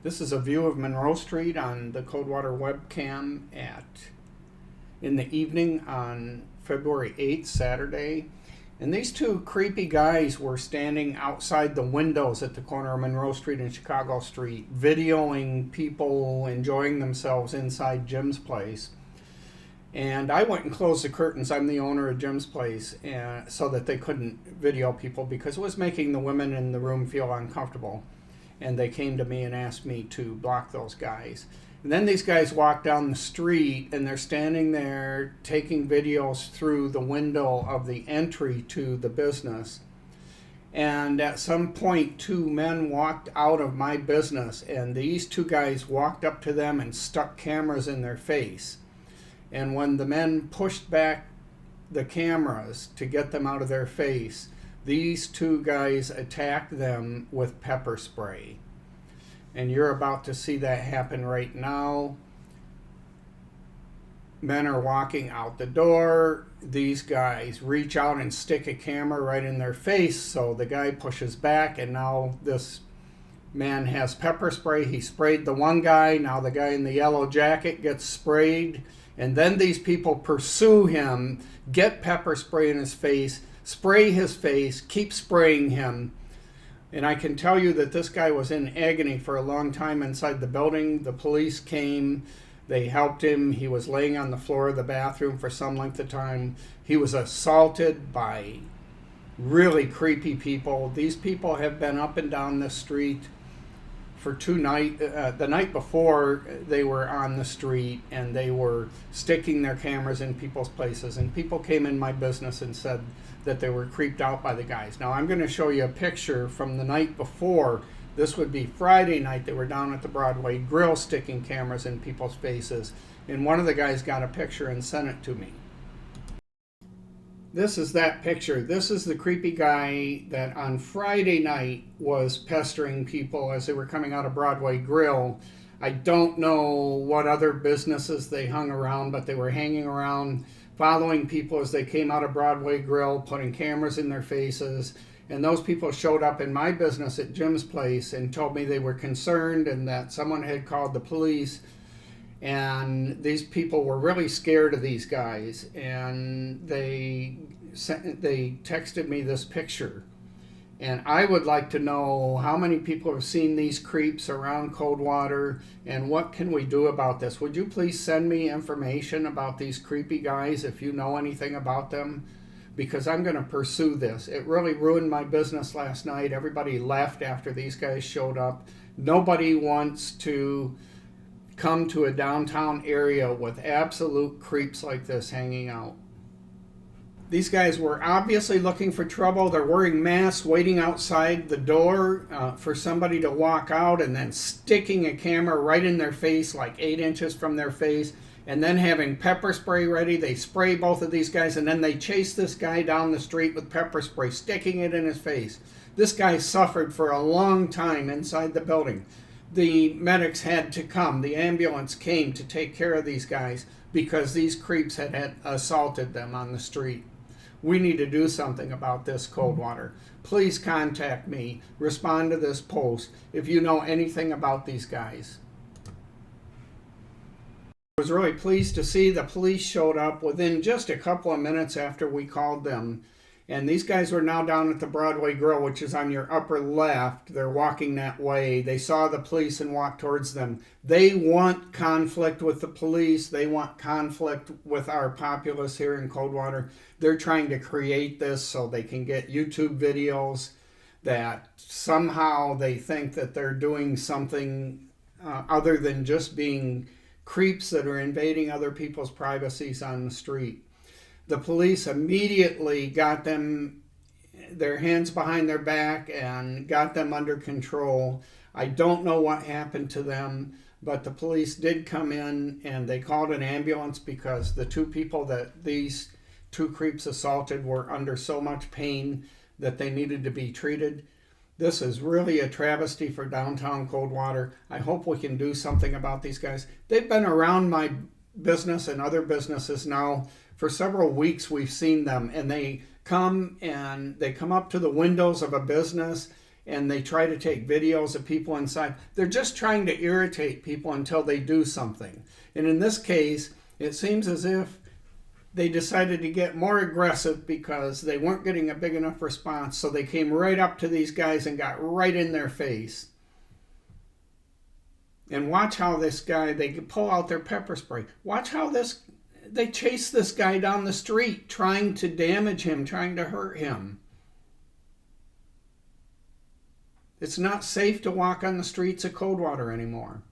This is a view of Monroe Street on the Coldwater webcam in the evening on February 8th, Saturday. And these two creepy guys were standing outside the windows at the corner of Monroe Street and Chicago Street, videoing people enjoying themselves inside Jim's place. And I went and closed the curtains. I'm the owner of Jim's place, so that they couldn't video people because it was making the women in the room feel uncomfortable. And they came to me and asked me to block those guys. And then these guys walk down the street and they're standing there taking videos through the window of the entry to the business. And at some point, two men walked out of my business, and these two guys walked up to them and stuck cameras in their face. And when the men pushed back the cameras to get them out of their face, these two guys attacked them with pepper spray. And you're about to see that happen right now. Men are walking out the door. These guys reach out and stick a camera right in their face. So the guy pushes back, and now this man has pepper spray. He sprayed the one guy. Now the guy in the yellow jacket gets sprayed. And then these people pursue him, get pepper spray in his face, spray his face, keep spraying him. And I can tell you that this guy was in agony for a long time inside the building. The police came, they helped him. He was laying on the floor of the bathroom for some length of time. He was assaulted by really creepy people. These people have been up and down this street for the night before they were on the street, and they were sticking their cameras in people's places, and people came in my business and said that they were creeped out by the guys. Now I'm going to show you a picture from the night before. This would be Friday night. They were down at the Broadway Grill sticking cameras in people's faces, and one of the guys got a picture and sent it to me. This is that picture. This is the creepy guy that on Friday night was pestering people as they were coming out of Broadway Grill. I don't know what other businesses they hung around, but they were hanging around, following people as they came out of Broadway Grill, putting cameras in their faces. And those people showed up in my business at Jim's place and told me they were concerned and that someone had called the police. And these people were really scared of these guys, and they texted me this picture. And I would like to know how many people have seen these creeps around Coldwater, and what can we do about this? Would you please send me information about these creepy guys if you know anything about them? Because I'm going to pursue this. It really ruined my business last night. Everybody left after these guys showed up. Nobody wants to come to a downtown area with absolute creeps like this hanging out. These guys were obviously looking for trouble. They're wearing masks, waiting outside the door for somebody to walk out, and then sticking a camera right in their face, like 8 inches from their face, and then having pepper spray ready. They spray both of these guys, and then they chase this guy down the street with pepper spray, sticking it in his face. This guy suffered for a long time inside the building. The medics had to come. The ambulance came to take care of these guys because these creeps had assaulted them on the street. We need to do something about this, Coldwater. Please contact me. Respond to this post if you know anything about these guys. I was really pleased to see the police showed up within just a couple of minutes after we called them. And these guys were now down at the Broadway Grill, which is on your upper left. They're walking that way. They saw the police and walked towards them. They want conflict with the police. They want conflict with our populace here in Coldwater. They're trying to create this so they can get YouTube videos that somehow they think that they're doing something other than just being creeps that are invading other people's privacies on the street. The police immediately got them, their hands behind their back, and got them under control. I don't know what happened to them, but the police did come in and they called an ambulance because the two people that these two creeps assaulted were under so much pain that they needed to be treated. This is really a travesty for downtown Coldwater. I hope we can do something about these guys. They've been around my business and other businesses now for several weeks. We've seen them, and they come up to the windows of a business and they try to take videos of people inside. They're just trying to irritate people until they do something. And in this case, it seems as if they decided to get more aggressive because they weren't getting a big enough response, so they came right up to these guys and got right in their face. And watch how this guy, they pull out their pepper spray. Watch how they chase this guy down the street, trying to damage him, trying to hurt him. It's not safe to walk on the streets of Coldwater anymore.